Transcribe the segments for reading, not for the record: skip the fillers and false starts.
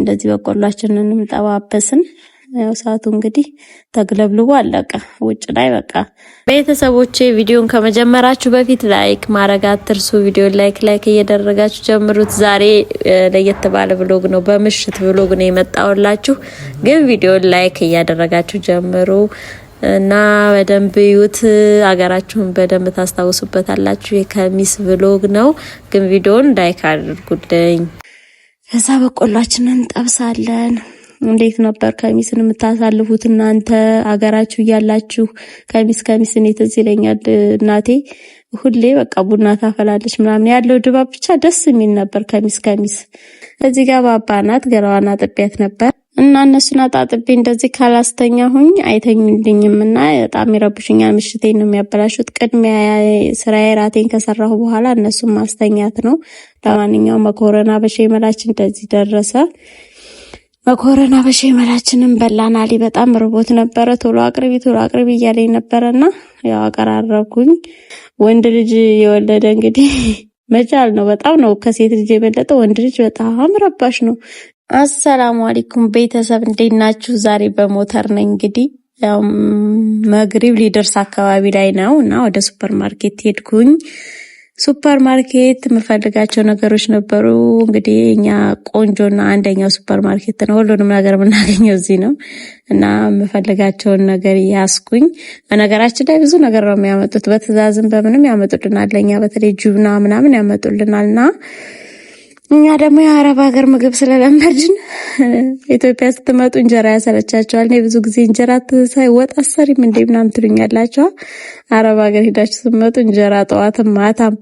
እንደዚህ በቆላችንን እንጠባበስን። ያው ሰዓቱ እንግዲህ ተግለብልቦ አለቀ። ውጭ ላይ በቃ ቤተሰቦቼ ቪዲዮን ከመጀመራችሁ በፊት ላይክ ማድረግ አትርሱ። ቪዲዮ ላይክ እያደረጋችሁ ጀምሩት። ዛሬ ለየት ባለ ብሎግ ነው፣ በምሽት ብሎግ ነው የመጣውላችሁ። ግን ቪዲዮ ላይክ እያደረጋችሁ ጀምሩ እና በደንብ ይዩት። አገራችሁን በደንብ ታስታውሱበታላችሁ። የከሚስ ብሎግ ነው፣ ግን ቪዲዮን ላይክ አድርጉልኝ። ከዛ በቆላችንን እንጠብሳለን። እንዴት ነበር ከሚስን የምታሳልፉት እናንተ አገራችሁ እያላችሁ? ከሚስ እኔ ትዝ ይለኛል እናቴ ሁሌ በቃ ቡና ታፈላለች ምናምን ያለው ድባብ ብቻ ደስ የሚል ነበር። ከሚስ እዚህ ጋር ባባናት ገላዋና ጥቢያት ነበር እና እነሱን አጣጥቤ እንደዚህ ካላስተኛሁኝ አይተኙልኝም እና በጣም ይረብሹኛል። ምሽቴን ነው የሚያበላሹት። ቅድሚያ ስራዬ ራቴን ከሰራሁ በኋላ እነሱን ማስተኛት ነው። ለማንኛውም መኮረና በሸመላችን እንደዚህ ደረሰ። መኮረና በሸመላችንን በላን። አሊ በጣም ርቦት ነበረ። ቶሎ አቅርቢ እያለኝ ነበረና ያው አቀራረብኩኝ። ወንድ ልጅ የወለደ እንግዲህ መቻል ነው። በጣም ነው ከሴት ልጅ የበለጠ ወንድ ልጅ በጣም ረባሽ ነው። አሰላሙ አለይኩም ቤተሰብ እንዴት ናችሁ? ዛሬ በሞተር ነኝ። እንግዲህ ያው መግሪብ ሊደርስ አካባቢ ላይ ነው እና ወደ ሱፐር ማርኬት ሄድኩኝ። ሱፐር ማርኬት የምፈልጋቸው ነገሮች ነበሩ። እንግዲህ እኛ ቆንጆና አንደኛው ሱፐር ማርኬት ነው። ሁሉንም ነገር የምናገኘው እዚህ ነው እና የምፈልጋቸውን ነገር ያስኩኝ። በነገራችን ላይ ብዙ ነገር ነው የሚያመጡት፣ በትዕዛዝም በምንም ያመጡልናል። ለኛ በተለይ ጁብና ምናምን ያመጡልናልና እኛ ደግሞ የአረብ ሀገር ምግብ ስለለመድን ኢትዮጵያ ስትመጡ እንጀራ ያሰለቻቸዋል። እኔ ብዙ ጊዜ እንጀራ ሳይ ወጥ አሰሪም እንዴ ምናምን ትሉኛላችሁ። አረብ ሀገር ሄዳችሁ ስትመጡ እንጀራ ጠዋትም ማታም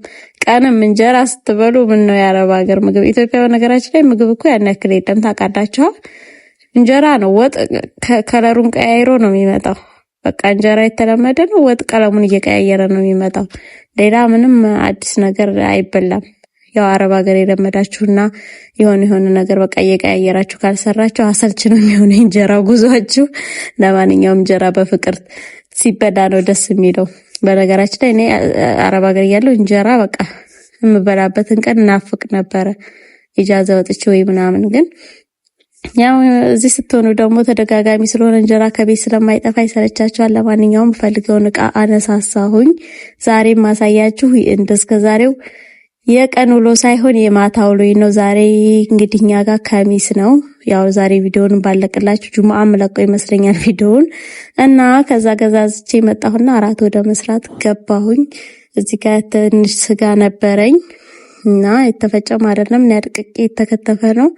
ቀንም እንጀራ ስትበሉ ምን ነው የአረብ ሀገር ምግብ። ኢትዮጵያ በነገራችን ላይ ምግብ እኮ ያን ያክል የለም ታውቃላችሁ። እንጀራ ነው፣ ወጥ ከለሩን ቀያይሮ ነው የሚመጣው። በቃ እንጀራ የተለመደ ነው፣ ወጥ ቀለሙን እየቀያየረ ነው የሚመጣው። ሌላ ምንም አዲስ ነገር አይበላም። ያው አረብ ሀገር የለመዳችሁና የሆነ ነገር በቃ እየቀያየራችሁ ካልሰራችሁ አሰልች ነው የሚሆነው እንጀራ ጉዟችሁ። ለማንኛውም እንጀራ በፍቅር ሲበላ ነው ደስ የሚለው። በነገራችን ላይ እኔ አረብ ሀገር ያለው እንጀራ በቃ የምበላበትን ቀን ናፍቅ ነበረ፣ ኢጃዛ ወጥቼ ወይ ምናምን። ግን ያው እዚህ ስትሆኑ ደግሞ ተደጋጋሚ ስለሆነ እንጀራ ከቤት ስለማይጠፋ ይሰለቻችኋል። ለማንኛውም ፈልገውን እቃ አነሳሳሁኝ። ዛሬም ማሳያችሁ እንደስከዛሬው የቀን ውሎ ሳይሆን የማታ ውሎ ነው። ዛሬ እንግዲህ እኛ ጋር ከሚስ ነው። ያው ዛሬ ቪዲዮውን ባለቅላችሁ ጁማአ መለቀው ይመስለኛል ቪዲዮውን እና ከዛ ገዛዝቼ መጣሁና አራት ወደ መስራት ገባሁኝ። እዚህ ጋር ትንሽ ስጋ ነበረኝ እና የተፈጨም አይደለም ያድቅቄ የተከተፈ ነው።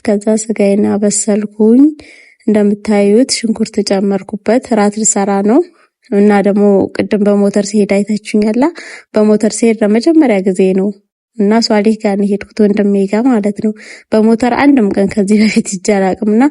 ከዛ ስጋዬን አበሰልኩኝ። እንደምታዩት ሽንኩርት ጨመርኩበት። ራት ልሰራ ነው እና ደግሞ ቅድም በሞተር ሲሄድ አይታችሁኛላ። በሞተር ሲሄድ ለመጀመሪያ ጊዜ ነው እና ሷሊህ ጋር ነው ሄድኩት፣ ወንድሜ ጋር ማለት ነው። በሞተር አንድም ቀን ከዚህ በፊት ይጃላቅምና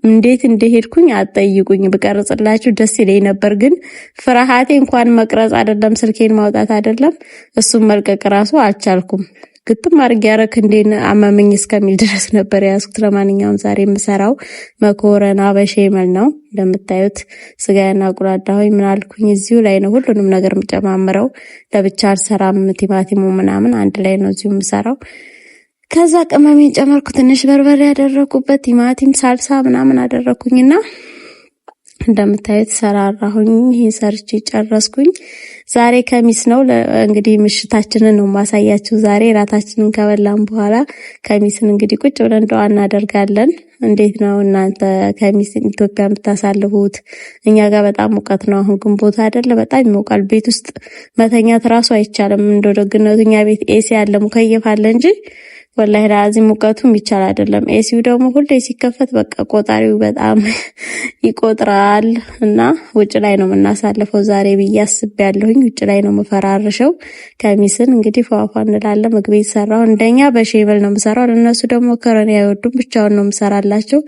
እንዴት እንደሄድኩኝ አጠይቁኝ። በቀርጽላችሁ ደስ ይለኝ ነበር፣ ግን ፍርሃቴ እንኳን መቅረጽ አይደለም ስልኬን ማውጣት አይደለም እሱም መልቀቅ ራሱ አልቻልኩም። ግጥም አድርጌ ያረክ እንዴን አመመኝ እስከሚል ድረስ ነበር ያስኩት። ለማንኛውም ዛሬ የምሰራው መኮረና በሸመል ነው። እንደምታዩት ስጋና ቁራዳሆይ ምን አልኩኝ እዚሁ ላይ ነው ሁሉንም ነገር የምጨማምረው። ለብቻ አልሰራም። ቲማቲሙ ምናምን አንድ ላይ ነው እዚሁ የምሰራው። ከዛ ቅመሜን ጨመርኩ፣ ትንሽ በርበሬ ያደረኩበት፣ ቲማቲም ሳልሳ ምናምን አደረኩኝና እንደምታዩት ሰራራሁኝ። ይሄን ሰርቼ ጨረስኩኝ። ዛሬ ከሚስ ነው። እንግዲህ ምሽታችንን ነው ማሳያችሁ። ዛሬ ራታችንን ከበላን በኋላ ከሚስን እንግዲህ ቁጭ ብለን ዱዓ እናደርጋለን። እንዴት ነው እናንተ ከሚስ ኢትዮጵያ የምታሳልፉት? እኛ ጋር በጣም ሙቀት ነው። አሁን ግንቦት አይደለ? በጣም ይሞቃል። ቤት ውስጥ መተኛት ራሱ አይቻልም። እንደው ደግነቱ እኛ ቤት ኤሲ አለ፣ ሙከየፍ አለ እንጂ ወላሂ ለአዚ ሙቀቱም ይቻል አይደለም። ኤሲው ደግሞ ሁሌ ሲከፈት በቃ ቆጣሪው በጣም ይቆጥራል እና ውጭ ላይ ነው የምናሳልፈው ዛሬ ብዬ አስቤያለሁኝ። ውጭ ላይ ነው መፈራርሸው። ከሚስን እንግዲህ ፏፏ እንላለን። ምግብ ይሰራው እንደኛ በሸመል ነው የምሰራው። ለነሱ ደግሞ ከረኔ አይወዱም፣ ብቻውን ነው የምሰራላቸው።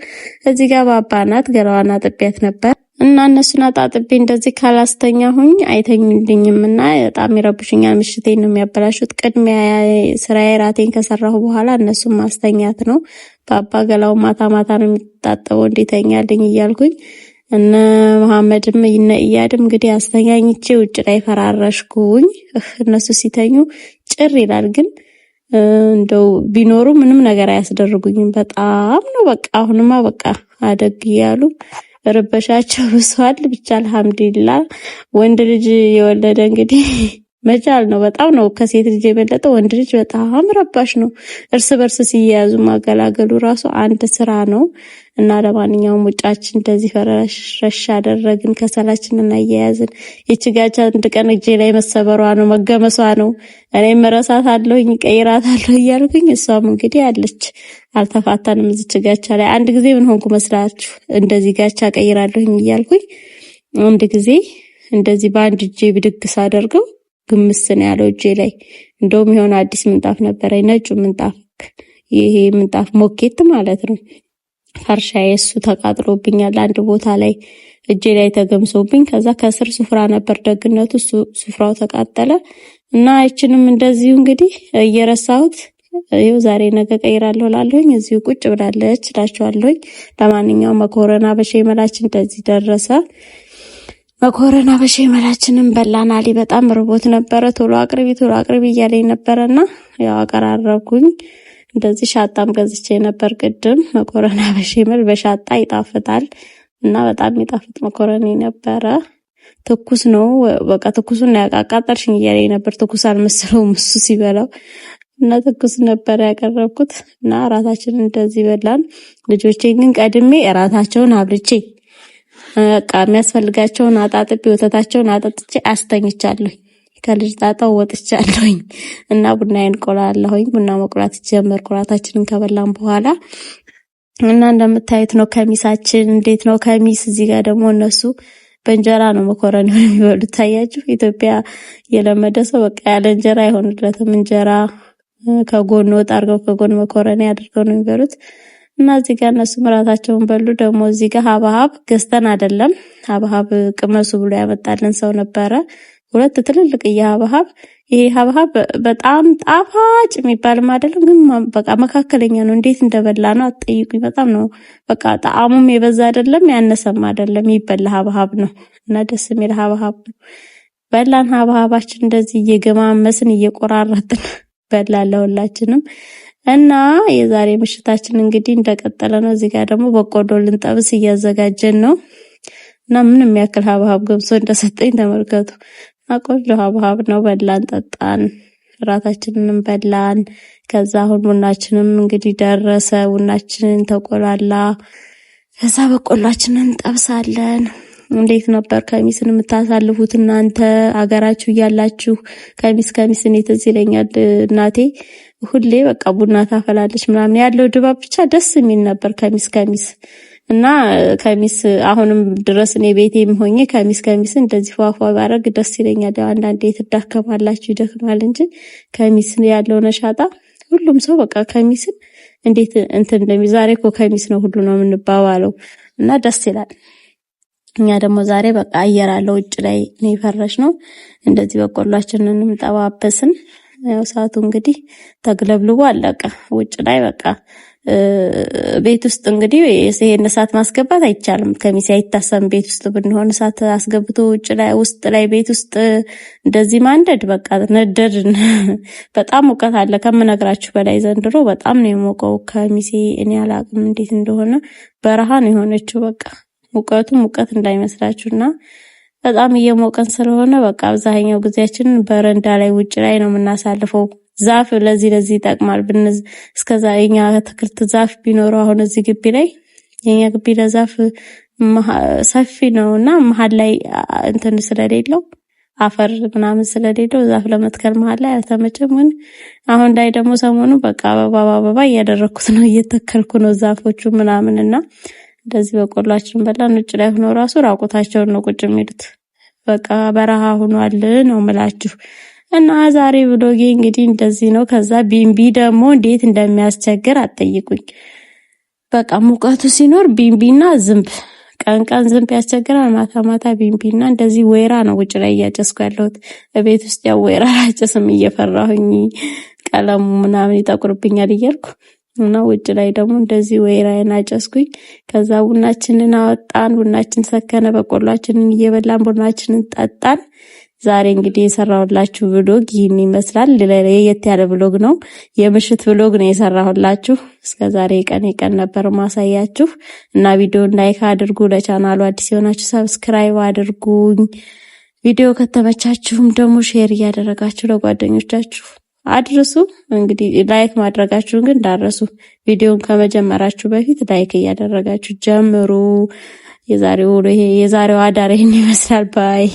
እዚህ ጋር ባባናት ገላዋና ጥቢያት ነበር እና እነሱን አጣጥቤ እንደዚህ ካላስተኛሁኝ አይተኙልኝም እና በጣም ይረብሹኛል። ምሽቴን ነው የሚያበላሹት። ቅድሚያ ስራዬ ራቴን ከሰራሁ በኋላ እነሱን ማስተኛት ነው። ባባ ገላው ማታ ነው የሚታጠበው እንዴተኛልኝ እያልኩኝ እነ መሐመድም እነ ኢያድም እንግዲህ አስተኛኝቼ ውጭ ላይ ፈራረሽኩኝ። እነሱ ሲተኙ ጭር ይላል። ግን እንደው ቢኖሩ ምንም ነገር አያስደርጉኝም። በጣም ነው በቃ አሁንማ በቃ አደግ ያሉ ረበሻቸው ብሷል። ብቻ አልሐምዱሊላህ ወንድ ልጅ የወለደ እንግዲህ መቻል ነው። በጣም ነው ከሴት ልጅ የበለጠ ወንድ ልጅ በጣም ረባሽ ነው። እርስ በርስ ሲያያዙ ማገላገሉ ራሱ አንድ ስራ ነው እና ለማንኛውም ውጫችን እንደዚህ ፈረሽ አደረግን። ከሰላችንን አያያዝን። ይችጋቻ አንድ ቀን እጄ ላይ መሰበሯ ነው መገመሷ ነው። እኔም መረሳታለሁኝ ቀይራታለሁ እያልኩኝ እሷም እንግዲህ አለች። አልተፋታንም እዚች ጋቻ ላይ። አንድ ጊዜ ምን ሆንኩ መስላችሁ? እንደዚህ ጋቻ ቀይራለሁኝ እያልኩኝ አንድ ጊዜ እንደዚህ በአንድ እጄ ብድግ ሳደርገው ግምስ ነው ያለው እጄ ላይ። እንደውም የሆነ አዲስ ምንጣፍ ነበረ፣ ነጩ ምንጣፍ፣ ይሄ ምንጣፍ ሞኬት ማለት ነው። ፈርሻዬ እሱ ተቃጥሎብኛል አንድ ቦታ ላይ እጄ ላይ ተገምሶብኝ። ከዛ ከስር ሱፍራ ነበር ደግነቱ፣ እሱ ሱፍራው ተቃጠለ እና እቺንም እንደዚሁ እንግዲህ እየረሳሁት ይኸው ዛሬ ነገ ቀይራለሁ ላለሁኝ እዚሁ ቁጭ ብላለች እላችኋለሁኝ። ለማንኛውም መኮረና በሸመላችን እንደዚህ ደረሰ። መኮረና በሸመላችንን በላን። አሊ በጣም ርቦት ነበረ። ቶሎ አቅርቢ እያለኝ ነበረና ያው አቀራረብኩኝ። እንደዚህ ሻጣም ገዝቼ ነበር ቅድም። መኮረና በሸመል በሻጣ ይጣፍጣል እና በጣም የሚጣፍጥ መኮረኒ ነበረ። ትኩስ ነው በቃ ትኩሱን ያቃቃጠልሽኝ እያለኝ ነበር። ትኩስ አልመሰለውም እሱ ሲበላው እና ትኩስ ነበር ያቀረብኩት እና እራታችንን እንደዚህ በላን። ልጆቼ ግን ቀድሜ እራታቸውን አብልቼ በቃ የሚያስፈልጋቸውን አጣጥቤ ወተታቸውን አጠጥቼ አስተኝቻለሁ። ከልጅ ጣጣው ወጥቻለሁኝ እና ቡናዬን ቆላለሁኝ። ቡና መቁላት ጀመርኩ እራታችንን ከበላን በኋላ እና እንደምታዩት ነው ከሚሳችን። እንዴት ነው ከሚስ? እዚህ ጋር ደግሞ እነሱ በእንጀራ ነው መኮረኒ የሚበሉት። ታያችሁ ኢትዮጵያ የለመደ ሰው በቃ ያለ እንጀራ አይሆንለትም። እንጀራ ከጎን ወጥ አድርገው ከጎን መኮረኒ አድርገው ነው የሚበሉት። እና እዚህ ጋር እነሱ ምራታቸውን በሉ። ደግሞ እዚህ ጋር ሀብሀብ ገዝተን አይደለም ሀብሀብ ቅመሱ ብሎ ያመጣልን ሰው ነበረ። 2 ትልልቅ የሀብሀብ ይሄ ሀብሀብ በጣም ጣፋጭ የሚባልም አይደለም ግን በቃ መካከለኛ ነው። እንዴት እንደበላ ነው አትጠይቁኝ። በጣም ነው በቃ ጣዕሙም የበዛ አይደለም ያነሰም አይደለም። ይበላ ሀብሀብ ነው እና ደስ የሚል ሀብሀብ ነው። በላን ሀብሀባችን እንደዚህ እየገማመስን እየቆራረጥን በላን ለሁላችንም። እና የዛሬ ምሽታችን እንግዲህ እንደቀጠለ ነው። እዚህ ጋር ደግሞ በቆሎ ልንጠብስ እያዘጋጀን ነው እና ምንም ያክል ሀብሀብ ገብሶ እንደሰጠኝ ተመልከቱ። ቆንጆ ሀብሀብ ነው። በላን ጠጣን፣ እራታችንንም በላን። ከዛ አሁን ቡናችንም እንግዲህ ደረሰ። ቡናችንን ተቆላላ። ከዛ በቆሏችንን እንጠብሳለን። እንዴት ነበር ከሚስን የምታሳልፉት እናንተ አገራችሁ እያላችሁ? ከሚስ እኔ ትዝ ይለኛል እናቴ ሁሌ በቃ ቡና ታፈላለች ምናምን ያለው ድባብ ብቻ ደስ የሚል ነበር። ከሚስ እና ከሚስ አሁንም ድረስ እኔ ቤቴም ሆኜ ከሚስ እንደዚህ ፏፏ ባረግ ደስ ይለኛል። ያው አንዳንዴ ትዳከማላችሁ ይደክማል እንጂ ከሚስ ያለው ነሻጣ ሁሉም ሰው በቃ ከሚስን እንዴት እንትን ዛሬ እኮ ከሚስ ነው ሁሉ ነው የምንባባለው እና ደስ ይላል። እኛ ደግሞ ዛሬ በቃ አየር አለ ውጭ ላይ ነው የፈረሽ ነው። እንደዚህ በቆሏችንንም ጠባበስን። ያው ሰዓቱ እንግዲህ ተግለብልቦ አለቀ። ውጭ ላይ በቃ ቤት ውስጥ እንግዲህ ይሄን እሳት ማስገባት አይቻልም። ከሚስ አይታሰም። ቤት ውስጥ ብንሆን እሳት አስገብቶ ውስጥ ላይ ቤት ውስጥ እንደዚህ ማንደድ በቃ ነደድን። በጣም ሙቀት አለ ከምነግራችሁ በላይ ዘንድሮ በጣም ነው የሞቀው። ከሚሴ እኔ አላቅም እንዴት እንደሆነ በረሃ ነው የሆነችው። በቃ ሙቀት እንዳይመስላችሁና በጣም እየሞቀን ስለሆነ በቃ አብዛኛው ጊዜያችንን በረንዳ ላይ ውጭ ላይ ነው የምናሳልፈው። ዛፍ ለዚህ ይጠቅማል። እስከዛ የኛ አትክልት ዛፍ ቢኖረው አሁን እዚህ ግቢ ላይ የኛ ግቢ ለዛፍ ሰፊ ነውና መሀል ላይ እንትን ስለሌለው አፈር ምናምን ስለሌለው ዛፍ ለመትከል መሀል ላይ አልተመቸም። ግን አሁን ላይ ደግሞ ሰሞኑ በቃ አበባ እያደረኩት ነው፣ እየተከልኩ ነው ዛፎቹ ምናምንና እንደዚህ በቆሏችን በላን። ውጭ ላይ ሆኖ ራሱ ራቆታቸውን ነው ቁጭ የሚሉት። በቃ በረሃ ሆኗል ነው ምላችሁ። እና ዛሬ ብሎጌ እንግዲህ እንደዚህ ነው። ከዛ ቢምቢ ደግሞ እንዴት እንደሚያስቸግር አትጠይቁኝ። በቃ ሙቀቱ ሲኖር ቢምቢና ዝንብ፣ ቀን ዝንብ ያስቸግራል፣ ማታ ቢምቢና እንደዚህ ወይራ ነው ውጭ ላይ እያጨስኩ ያለሁት። ቤት ውስጥ ያው ወይራ አጨስም እየፈራሁኝ ቀለሙ ምናምን ይጠቁርብኛል እያልኩ እና ውጭ ላይ ደግሞ እንደዚህ ወይራዬን አጨስኩኝ። ከዛ ቡናችንን አወጣን። ቡናችን ሰከነ። በቆሏችንን እየበላን ቡናችንን ጠጣን። ዛሬ እንግዲህ የሰራሁላችሁ ብሎግ ይህን ይመስላል። ለየት ያለ ብሎግ ነው፣ የምሽት ብሎግ ነው የሰራሁላችሁ። እስከዛሬ ቀን ነበር ማሳያችሁ እና ቪዲዮን ላይክ አድርጉ። ለቻናሉ አዲስ የሆናችሁ ሰብስክራይብ አድርጉኝ። ቪዲዮ ከተመቻችሁም ደግሞ ሼር እያደረጋችሁ ለጓደኞቻችሁ አድርሱ። እንግዲህ ላይክ ማድረጋችሁን ግን እንዳትረሱ። ቪዲዮን ከመጀመራችሁ በፊት ላይክ እያደረጋችሁ ጀምሩ። የዛሬው አዳር ይህን ይመስላል። ባይ